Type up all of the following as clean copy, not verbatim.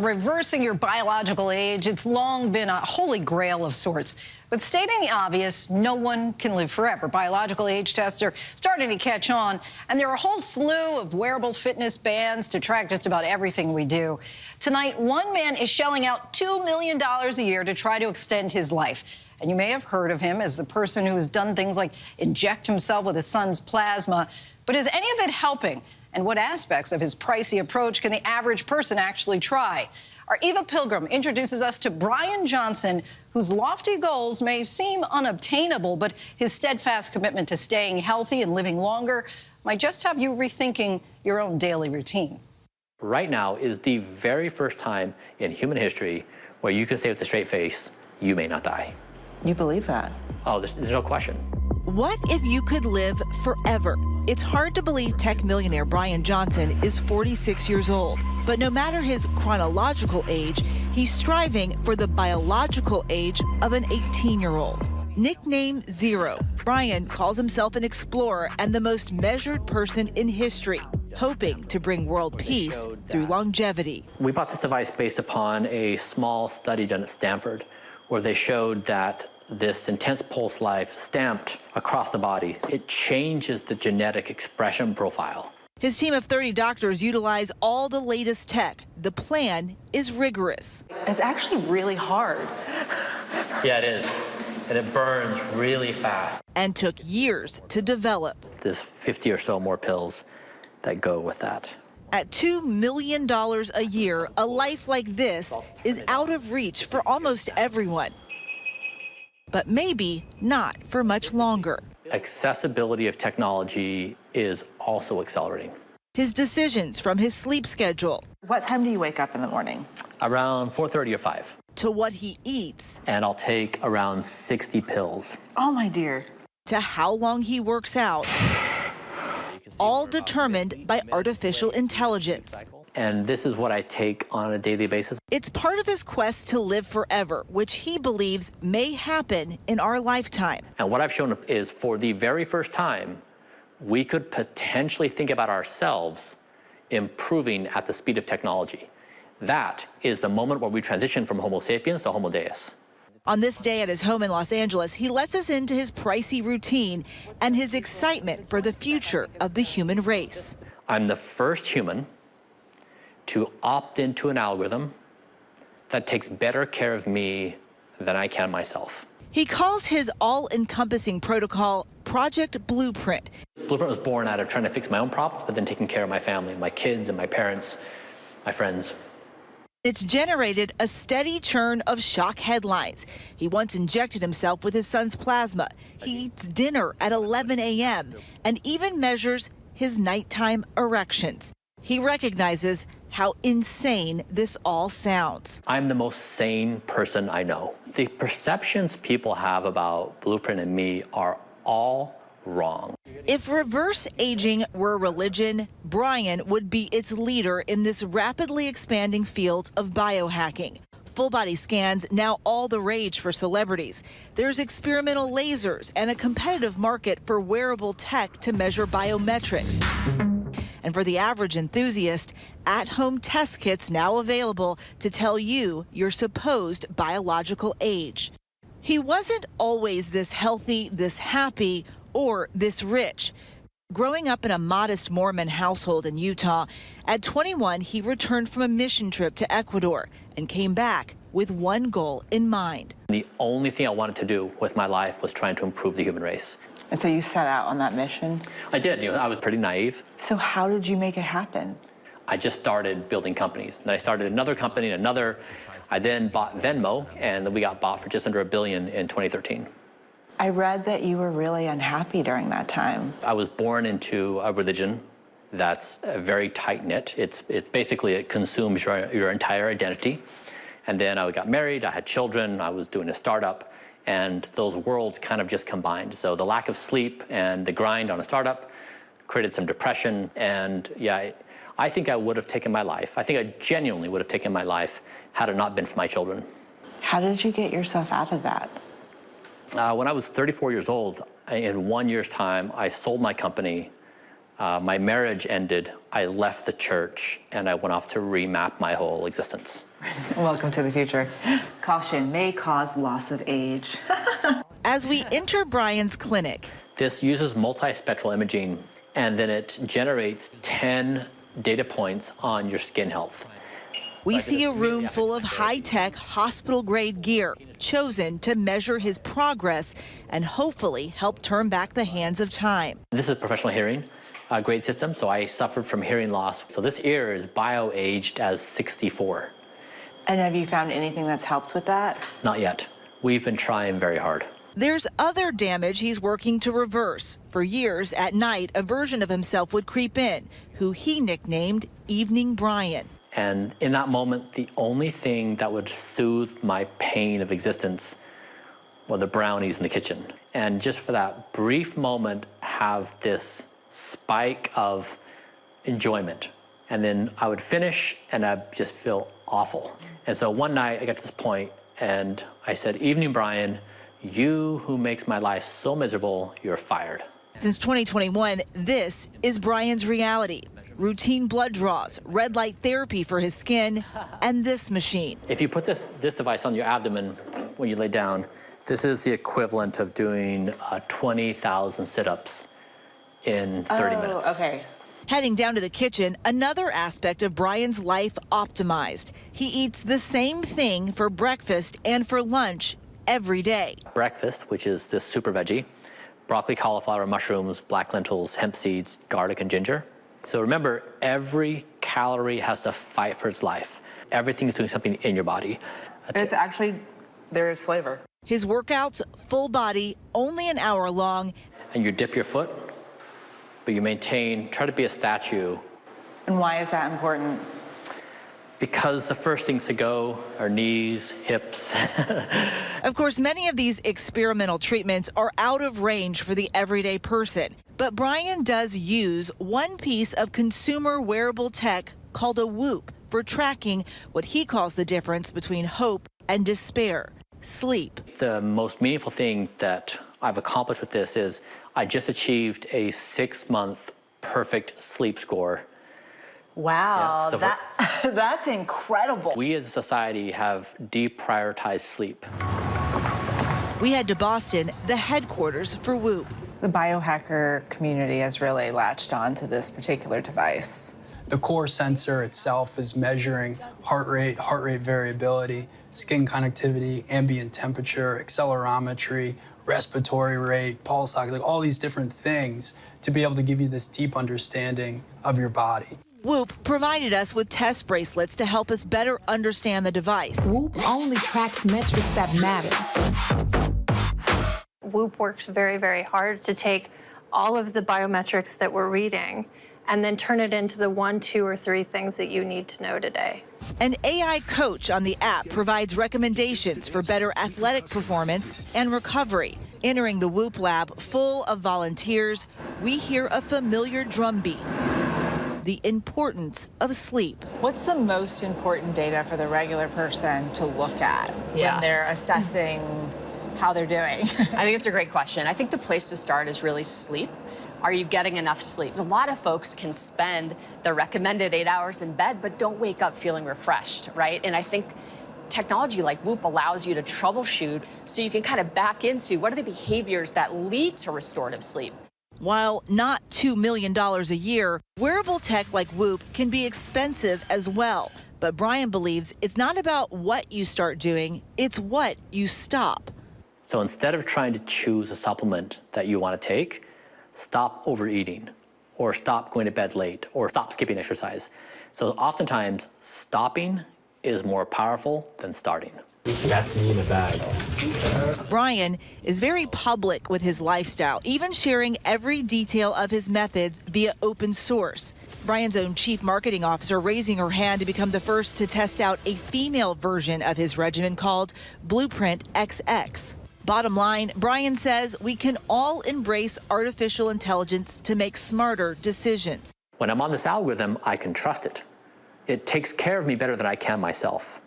reversing your biological age, it's long been a holy grail of sorts. But stating the obvious, no one can live forever. Biological age tests are starting to catch on, and there are a whole slew of wearable fitness bands to track just about everything we do. Tonight, one man is shelling out $2 million a year to try to extend his life. And you may have heard of him as the person who has done things like inject himself with his son's plasma. But is any of it helping? And what aspects of his pricey approach can the average person actually try? Our Eva Pilgrim introduces us to Bryan Johnson, whose lofty goals may seem unobtainable, but his steadfast commitment to staying healthy and living longer might just have you rethinking your own daily routine. Right now is the very first time in human history where you can say with a straight face, you may not die. You believe that? Oh, there's no question. What if you could live forever? It's hard to believe tech millionaire Bryan Johnson is 46 years old. But no matter his chronological age, he's striving for the biological age of an 18-year-old. Nicknamed Zero, Bryan calls himself an explorer and the most measured person in history, hoping to bring world peace through longevity. We bought this device based upon a small study done at Stanford, where they showed that this intense pulse life stamped across the body. It changes the genetic expression profile. His team of 30 doctors utilize all the latest tech. The plan is rigorous. It's actually really hard. Yeah, it is. And it burns really fast. And took years to develop. There's 50 or so more pills that go with that. At $2 million a year, a life like this is out of reach for almost everyone. But maybe not for much longer. Accessibility of technology is also accelerating. His decisions from his sleep schedule. What time do you wake up in the morning? Around 4:30 or 5. To what he eats. And I'll take around 60 pills. Oh, my dear. To how long he works out. All determined by artificial intelligence. And this is what I take on a daily basis. It's part of his quest to live forever, which he believes may happen in our lifetime. And what I've shown is for the very first time, we could potentially think about ourselves improving at the speed of technology. That is the moment where we transition from Homo sapiens to Homo Deus. On this day at his home in Los Angeles, he lets us into his pricey routine and his excitement for the future of the human race. I'm the first human to opt into an algorithm that takes better care of me than I can myself. He calls his all-encompassing protocol Project Blueprint. Blueprint was born out of trying to fix my own problems, but then taking care of my family, my kids and my parents, my friends. It's generated a steady churn of shock headlines. He once injected himself with his son's plasma. He eats dinner at 11 a.m. and even measures his nighttime erections. He recognizes how insane this all sounds. I'm the most sane person I know. The perceptions people have about Blueprint and me are all wrong. If reverse aging were a religion, Bryan would be its leader in this rapidly expanding field of biohacking. Full body scans now all the rage for celebrities. There's experimental lasers and a competitive market for wearable tech to measure biometrics. And for the average enthusiast, at-home test kits now available to tell you your supposed biological age. He wasn't always this healthy, this happy, or this rich. Growing up in a modest Mormon household in Utah, at 21, he returned from a mission trip to Ecuador and came back with one goal in mind. The only thing I wanted to do with my life was trying to improve the human race. And so you set out on that mission? I did. I was pretty naive. So how did you make it happen? I just started building companies. And I started another company and another. I then bought Venmo, and then we got bought for just under $1 billion in 2013. I read that you were really unhappy during that time. I was born into a religion that's very tight-knit. It's basically, it consumes your entire identity. And then I got married, I had children, I was doing a startup, and those worlds kind of just combined. So the lack of sleep and the grind on a startup created some depression, and yeah, I think I would have taken my life. I think I genuinely would have taken my life had it not been for my children. How did you get yourself out of that? When I was 34 years old, in 1 year's time, I sold my company My marriage ended, I left the church, and I went off to remap my whole existence. Welcome to the future. Caution, may cause loss of age. As we enter Bryan's clinic, This uses multispectral imaging, and then it generates 10 data points on your skin health. we see a room full of high-tech, hospital-grade gear, chosen to measure his progress and hopefully help turn back the hands of time. This is professional hearing, a great system, so I suffered from hearing loss. So this ear is bio-aged as 64. And have you found anything that's helped with that? Not yet. We've been trying very hard. There's other damage he's working to reverse. For years, at night, a version of himself would creep in, who he nicknamed Evening Bryan. And in that moment, the only thing that would soothe my pain of existence were the brownies in the kitchen. And just for that brief moment, have this spike of enjoyment. And then I would finish and I'd just feel awful. And so one night I got to this point and I said, "Evening, Bryan, you who makes my life so miserable, you're fired." Since 2021, this is Bryan's reality. Routine blood draws, red light therapy for his skin, and this machine. If you put this device on your abdomen when you lay down, this is the equivalent of doing 20,000 sit-ups in 30 minutes. Okay. Heading down to the kitchen, another aspect of Bryan's life optimized. He eats the same thing for breakfast and for lunch every day. Breakfast, which is this super veggie, broccoli, cauliflower, mushrooms, black lentils, hemp seeds, garlic, and ginger. So remember, every calorie has to fight for its life. Everything's doing something in your body. It's actually, there is flavor. His workouts, full body, only an hour long. And you dip your foot, but you maintain, try to be a statue. And why is that important? Because the first things to go are knees, hips. Of course, many of these experimental treatments are out of range for the everyday person. But Bryan does use one piece of consumer wearable tech called a Whoop for tracking what he calls the difference between hope and despair, sleep. The most meaningful thing that I've accomplished with this is I just achieved a 6-month perfect sleep score. Wow, Yeah, so that's incredible. We as a society have deprioritized sleep. We head to Boston, the headquarters for Whoop. The biohacker community has really latched on to this particular device. The core sensor itself is measuring heart rate variability, skin conductivity, ambient temperature, accelerometry, respiratory rate, pulse ox, like all these different things to be able to give you this deep understanding of your body. Whoop provided us with test bracelets to help us better understand the device. Whoop only tracks metrics that matter. Whoop works very, very hard to take all of the biometrics that we're reading and then turn it into the 1, 2, or 3 things that you need to know today. An AI coach on the app provides recommendations for better athletic performance and recovery. Entering the Whoop lab full of volunteers, we hear a familiar drumbeat. The importance of sleep. What's the most important data for the regular person to look at when they're assessing how they're doing? I think it's a great question. I think the place to start is really sleep. Are you getting enough sleep? A lot of folks can spend the recommended 8 hours in bed, but don't wake up feeling refreshed, right? And I think technology like Whoop allows you to troubleshoot so you can kind of back into what are the behaviors that lead to restorative sleep. While not $2 million a year, wearable tech like Whoop can be expensive as well. But Bryan believes it's not about what you start doing, it's what you stop. So instead of trying to choose a supplement that you want to take, stop overeating, or stop going to bed late, or stop skipping exercise. So oftentimes, stopping is more powerful than starting. That's me in a bag. Bryan is very public with his lifestyle, even sharing every detail of his methods via open source. Bryan's own chief marketing officer raising her hand to become the first to test out a female version of his regimen called Blueprint XX. Bottom line, Bryan says we can all embrace artificial intelligence to make smarter decisions. When I'm on this algorithm, I can trust it. It takes care of me better than I can myself.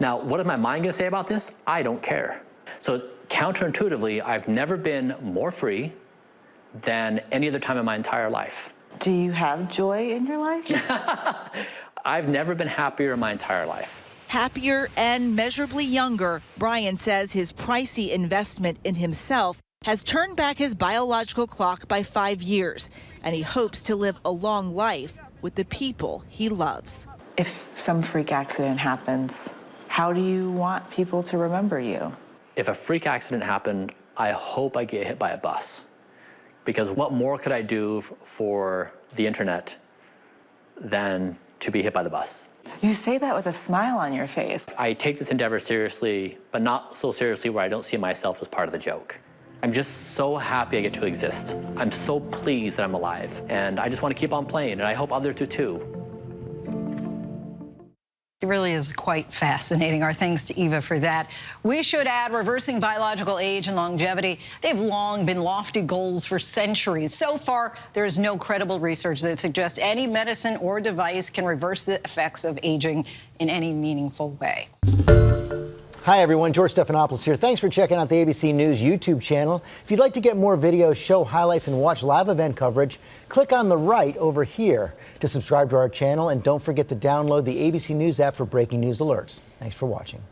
Now, what is my mind going to say about this? I don't care. So counterintuitively, I've never been more free, than any other time in my entire life. Do you have joy in your life? I've never been happier in my entire life. Happier and measurably younger, Bryan says his pricey investment in himself has turned back his biological clock by 5 years, and he hopes to live a long life with the people he loves. If some freak accident happens, how do you want people to remember you? If a freak accident happened, I hope I get hit by a bus. Because what more could I do for the internet than to be hit by the bus? You say that with a smile on your face. I take this endeavor seriously, but not so seriously where I don't see myself as part of the joke. I'm just so happy I get to exist. I'm so pleased that I'm alive, and I just want to keep on playing, and I hope others do too. It really is quite fascinating. Our thanks to Eva for that. We should add reversing biological age and longevity. They've long been lofty goals for centuries. So far, there is no credible research that suggests any medicine or device can reverse the effects of aging in any meaningful way. Hi everyone, George Stephanopoulos here. Thanks for checking out the ABC News YouTube channel. If you'd like to get more videos, show highlights, and watch live event coverage, click on the right over here to subscribe to our channel, and don't forget to download the ABC News app for breaking news alerts. Thanks for watching.